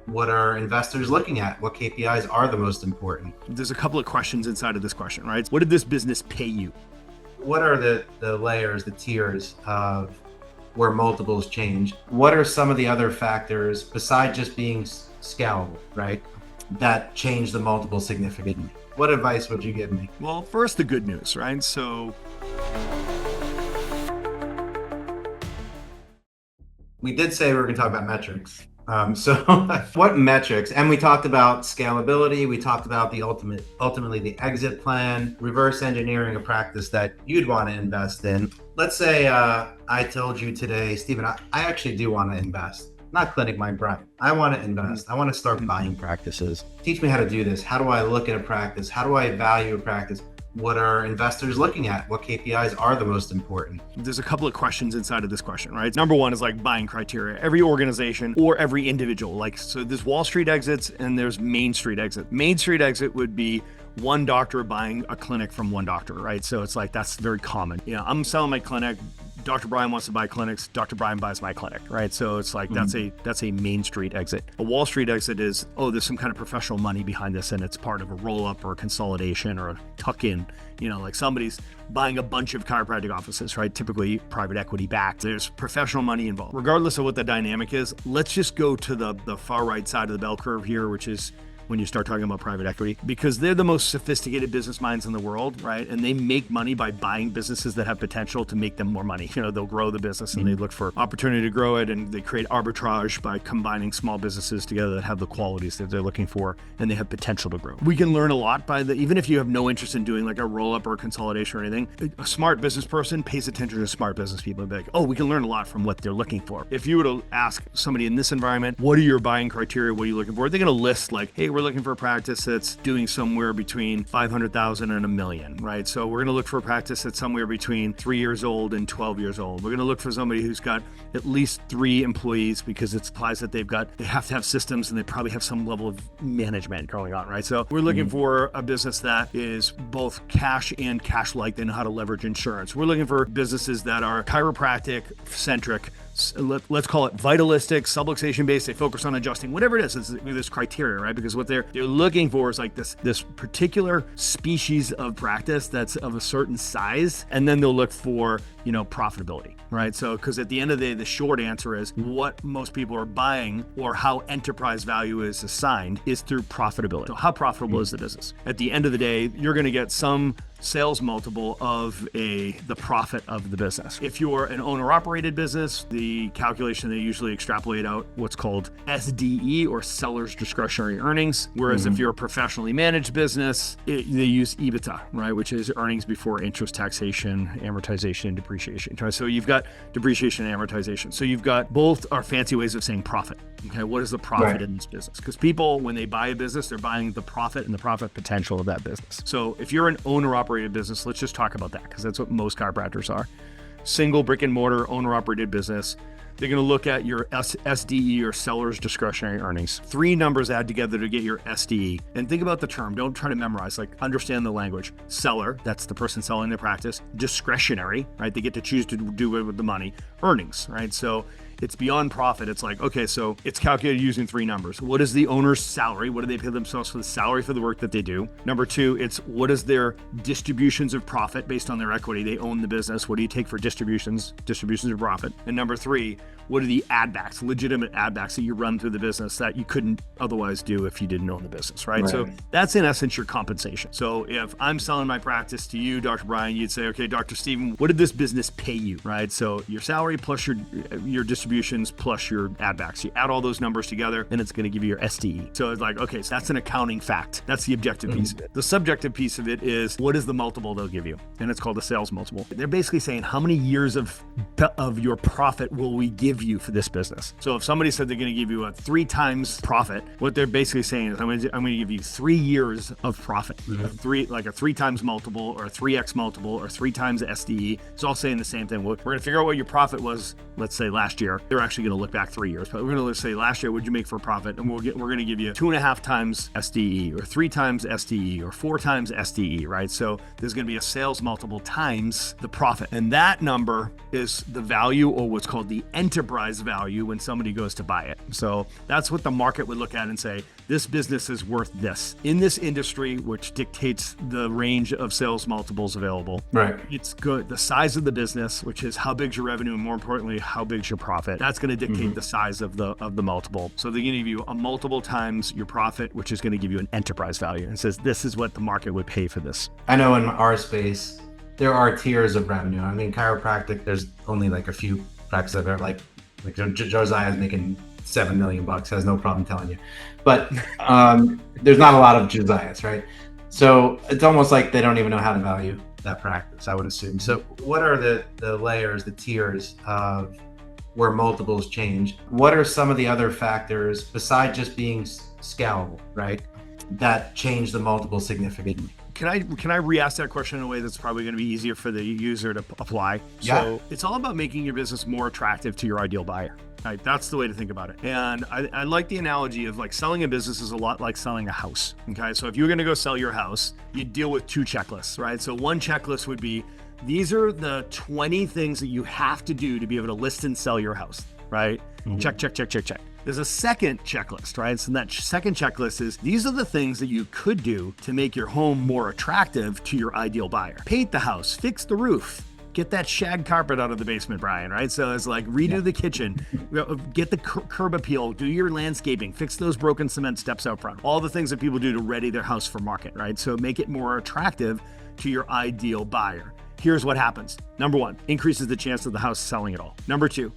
What are investors looking at? What KPIs are the most important? There's a couple of questions inside of this question, right? What did this business pay you? What are the layers, the tiers of where multiples change? What are some of the other factors besides just being scalable, right, that change the multiple significantly? What advice would you give me? Well, first, the good news, right? So we did say we were going to talk about metrics. So what metrics? And we talked about scalability. We talked about the ultimately the exit plan, reverse engineering a practice that you'd want to invest in. Let's say I told you today, Stephen, I actually do want to invest. Not Clinic Mind Brian. I want to invest. I want to start buying practices. Teach me how to do this. How do I look at a practice? How do I value a practice? What are investors looking at? What KPIs are the most important? There's a couple of questions inside of this question, right? Number one is like buying criteria. Every organization or every individual, so there's Wall Street exits and there's Main Street exit. Main Street exit would be one doctor buying a clinic from one doctor, right? So it's like, that's very common. I'm selling my clinic. Dr. Brian wants to buy clinics. Dr. Brian buys my clinic, right? So it's like, that's a Main Street exit. A Wall Street exit is, there's some kind of professional money behind this and it's part of a roll-up or a consolidation or a tuck-in, like somebody's buying a bunch of chiropractic offices, right? Typically private equity backed. There's professional money involved. Regardless of what the dynamic is, let's just go to the far right side of the bell curve here, which is when you start talking about private equity, because they're the most sophisticated business minds in the world, right? And they make money by buying businesses that have potential to make them more money. They'll grow the business and they look for opportunity to grow it, and they create arbitrage by combining small businesses together that have the qualities that they're looking for and they have potential to grow. We can learn a lot even if you have no interest in doing like a roll-up or a consolidation or anything. A smart business person pays attention to smart business people and be like, we can learn a lot from what they're looking for. If you were to ask somebody in this environment, what are your buying criteria? What are you looking for? They're going to list like, hey, we're looking for a practice that's doing somewhere between 500,000 and $1 million, right? So we're going to look for a practice that's somewhere between 3 years old and 12 years old. We're going to look for somebody who's got at least 3 employees, because it implies that they have to have systems and they probably have some level of management going on, right? So we're looking for a business that is both cash and cash-like. They know how to leverage insurance. We're looking for businesses that are chiropractic centric. Let's call it vitalistic, subluxation based. They focus on adjusting, whatever it is. It's this criteria, right? Because what they're looking for is like this particular species of practice that's of a certain size, and then they'll look for profitability, right? So because at the end of the day, the short answer is what most people are buying, or how enterprise value is assigned, is through profitability. So how profitable is the business? At the end of the day, you're going to get some sales multiple of the profit of the business. If you're an owner-operated business, the calculation, they usually extrapolate out what's called SDE, or seller's discretionary earnings. Whereas if you're a professionally managed business, they use EBITDA, right? Which is earnings before interest, taxation, amortization, and depreciation. So you've got depreciation and amortization. So you've got both are fancy ways of saying profit. Okay, what is the profit in this business? Because people, when they buy a business, they're buying the profit and the profit potential of that business. So if you're an owner-operated business, let's just talk about that, because that's what most chiropractors are. Single brick and mortar owner-operated business. They're going to look at your SDE, or seller's discretionary earnings. 3 numbers add together to get your SDE. And think about the term. Don't try to memorize, understand the language. Seller, that's the person selling the practice. Discretionary, right? They get to choose to do it with the money. Earnings, right? So it's beyond profit. It's like, okay, so it's calculated using 3 numbers. What is the owner's salary? What do they pay themselves for the salary for the work that they do? Number 2, it's what is their distributions of profit based on their equity? They own the business. What do you take for distributions of profit? And number 3, what are the add backs, legitimate add backs that you run through the business that you couldn't otherwise do if you didn't own the business, right? So that's in essence your compensation. So if I'm selling my practice to you, Dr. Brian, you'd say, okay, Dr. Stephen, what did this business pay you, right? So your salary plus your distributions plus your add backs. You add all those numbers together and it's going to give you your SDE. So it's like, okay, so that's an accounting fact. That's the objective piece of it. The subjective piece of it is, what is the multiple they'll give you? And it's called a sales multiple. They're basically saying, how many years of your profit will we give you for this business? So if somebody said they're going to give you a 3 times profit, what they're basically saying is, I'm going to give you 3 years of profit. A 3 times multiple, or a 3x multiple, or 3 times SDE. It's all saying the same thing. We're going to figure out what your profit was, let's say last year, buyer, they're actually going to look back 3 years. But we're going to say last year, what'd you make for a profit? And we're going to give you 2.5 times SDE or 3 times SDE or 4 times SDE, right? So there's going to be a sales multiple times the profit. And that number is the value, or what's called the enterprise value, when somebody goes to buy it. So that's what the market would look at and say, this business is worth this. In this industry, which dictates the range of sales multiples available, right? It's good. The size of the business, which is how big's your revenue, and more importantly, how big's your profit. That's going to dictate the size of the multiple. So they're going to give you a multiple times your profit, which is going to give you an enterprise value. And says this is what the market would pay for this. I know in our space, there are tiers of revenue. I mean, chiropractic, there's only like a few practices I've ever like Josiah's making $7 million, has no problem telling you. But there's not a lot of Josiah's, right? So it's almost like they don't even know how to value that practice, I would assume. So what are the layers, the tiers of where multiples change? What are some of the other factors besides just being scalable, right, that change the multiple significantly? Can I re-ask that question in a way that's probably going to be easier for the user to apply? Yeah. So it's all about making your business more attractive to your ideal buyer. Right, that's the way to think about it. And I like the analogy of like selling a business is a lot like selling a house. Okay, so if you're going to go sell your house, you deal with 2 checklists, right? So one checklist would be, these are the 20 things that you have to do to be able to list and sell your house, right? Check, check, check, check, check. There's a second checklist, right? So that second checklist is, these are the things that you could do to make your home more attractive to your ideal buyer. Paint the house, fix the roof, get that shag carpet out of the basement, Brian, right? So it's like redo the kitchen, get the curb appeal, do your landscaping, fix those broken cement steps out front. All the things that people do to ready their house for market, right? So make it more attractive to your ideal buyer. Here's what happens. Number 1, increases the chance of the house selling at all. Number 2,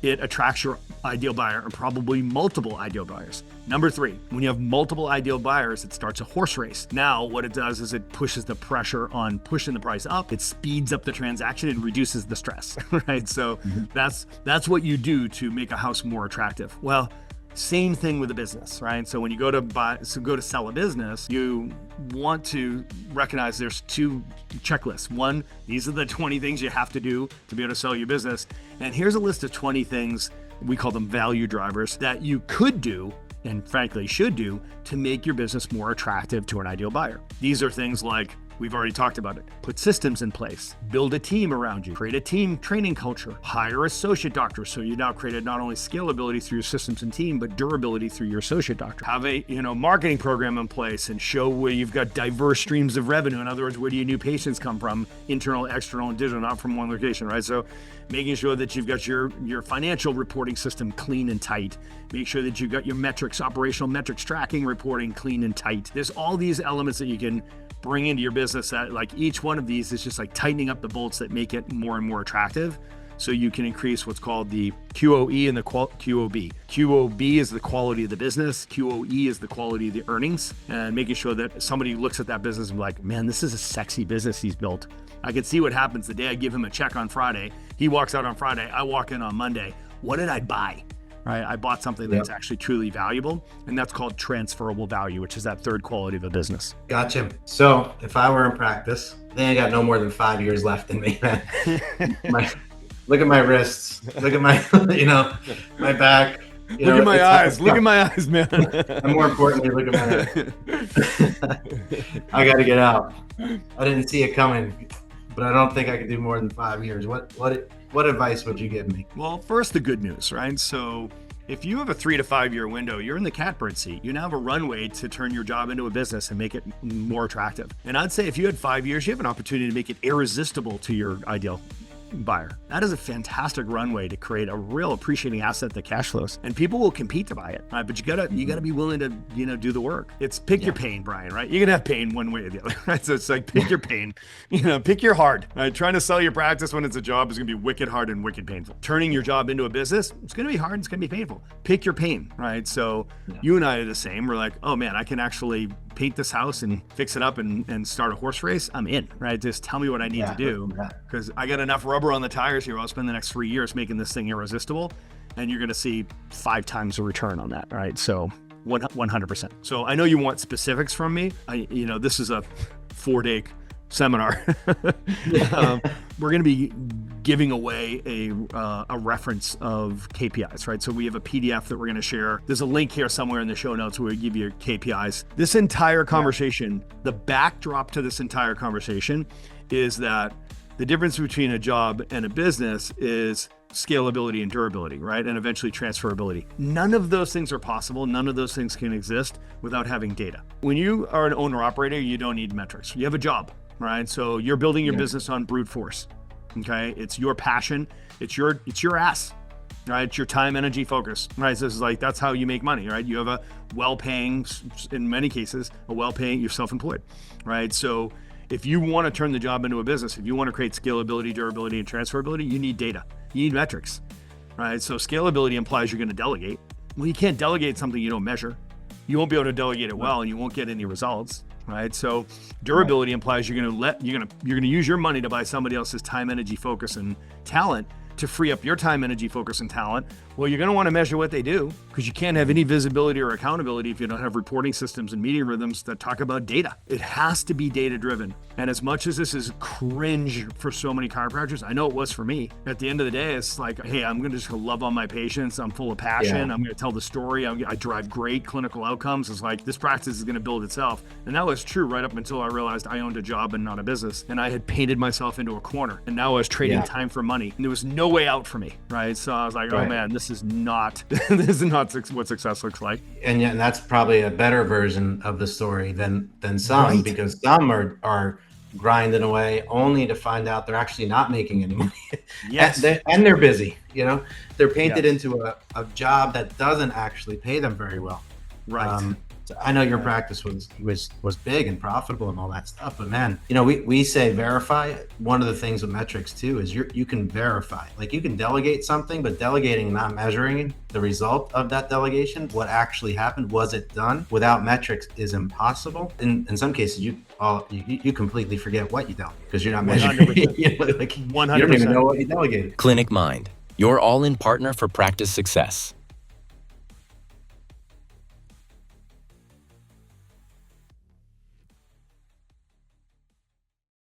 it attracts your ideal buyer, and probably multiple ideal buyers. Number 3, when you have multiple ideal buyers, it starts a horse race. Now, what it does is it pushes the pressure on pushing the price up. It speeds up the transaction and reduces the stress, right? So that's what you do make a house more attractive. Well, same thing with a business, right? So when you go to sell a business, you want to recognize there's 2 checklists. 1, these are the 20 things you have to do to be able to sell your business. And here's a list of 20 things, we call them value drivers, that you could do, and frankly should do, to make your business more attractive to an ideal buyer. These are things like, we've already talked about it. Put systems in place, build a team around you, create a team training culture, hire associate doctors. So you now created not only scalability through your systems and team, but durability through your associate doctor. Have a marketing program in place and show where you've got diverse streams of revenue. In other words, where do your new patients come from? Internal, external, and digital, not from one location, right? So making sure that you've got your financial reporting system clean and tight. Make sure that you've got your metrics, operational metrics tracking reporting clean and tight. There's all these elements that you can bring into your business that, like, each one of these is just like tightening up the bolts that make it more and more attractive, so you can increase what's called the QOE and the QOB. QOB is the quality of the business. QOE is the quality of the earnings, and making sure that somebody looks at that business and be like, man, this is a sexy business he's built. I can see what happens the day I give him a check on Friday. He walks out on Friday. I walk in on Monday. What did I buy? Right? I bought something that's actually truly valuable, and that's called transferable value, which is that third quality of a business. Gotcha. So if I were in practice, then I got no more than 5 years left in me, man. Look at my wrists. Look at my, my back. Look at my eyes. Look at my eyes, man. And more importantly, look at my head. I got to get out. I didn't see it coming, but I don't think I could do more than 5 years. What advice would you give me? Well, first, the good news, right? So if you have a 3 to 5 year window, you're in the catbird seat. You now have a runway to turn your job into a business and make it more attractive. And I'd say if you had 5 years, you have an opportunity to make it irresistible to your ideal buyer. That is a fantastic runway to create a real appreciating asset that cash flows, and people will compete to buy it, right? But you gotta be willing to do the work. It's pick your pain, Brian, right? You're gonna have pain one way or the other, right? So it's like pick your pain, pick your hard, right? Trying to sell your practice when it's a job is gonna be wicked hard and wicked painful. Turning your job into a business, it's gonna be hard, it's gonna be painful. Pick your pain, right? So you and I are the same. We're like, oh man, I can actually paint this house and fix it up and start a horse race. I'm in, right? Just tell me what I need to do, because I got enough rubber on the tires here. I'll spend the next 3 years making this thing irresistible, and you're going to see 5 times the return on that, right? So 100%. So I know you want specifics from me. This is a 4-day seminar. We're going to be giving away a reference of KPIs, right? So we have a PDF that we're going to share. There's a link here somewhere in the show notes where we give you KPIs. This entire conversation, the backdrop to this entire conversation is that the difference between a job and a business is scalability and durability, right? And eventually transferability. None of those things are possible. None of those things can exist without having data. When you are an owner operator, you don't need metrics. You have a job, right? So you're building your business on brute force. Okay. It's your passion. It's your ass, right? It's your time, energy, focus, right? So this is like, that's how you make money, right? You have a well-paying, in many cases, you're self-employed, right? So if you want to turn the job into a business, if you want to create scalability, durability, and transferability, you need data. You need metrics, right? So scalability implies you're going to delegate. Well, you can't delegate something you don't measure. You won't be able to delegate it well, and you won't get any results, right? So durability implies you're going to use your money to buy somebody else's time, energy, focus, and talent to free up your time, energy, focus, and talent. Well, you're going to want to measure what they do, because you can't have any visibility or accountability if you don't have reporting systems and meeting rhythms that talk about data. It has to be data driven. And as much as this is cringe for so many chiropractors, I know it was for me. At the end of the day, it's like, hey, I'm going to just love on my patients. I'm full of passion. I'm going to tell the story. I drive great clinical outcomes. It's like, this practice is going to build itself. And that was true right up until I realized I owned a job and not a business. And I had painted myself into a corner. And now I was trading time for money. And there was no way out for me, right? So I was like, oh man, this is not what success looks like. And that's probably a better version of the story than some, because some are grinding away only to find out they're actually not making any money. Yes. and they're busy, they're painted into a job that doesn't actually pay them very well. Right. So I know your practice was big and profitable and all that stuff, but man, we say verify. One of the things with metrics too is you can verify. Like, you can delegate something, but delegating and not measuring the result of that delegation, what actually happened, was it done, without metrics is impossible. In some cases, you completely forget what you delegated because you're not measuring. 100%. You don't even know what you delegated. Clinic Mind, your all-in partner for practice success.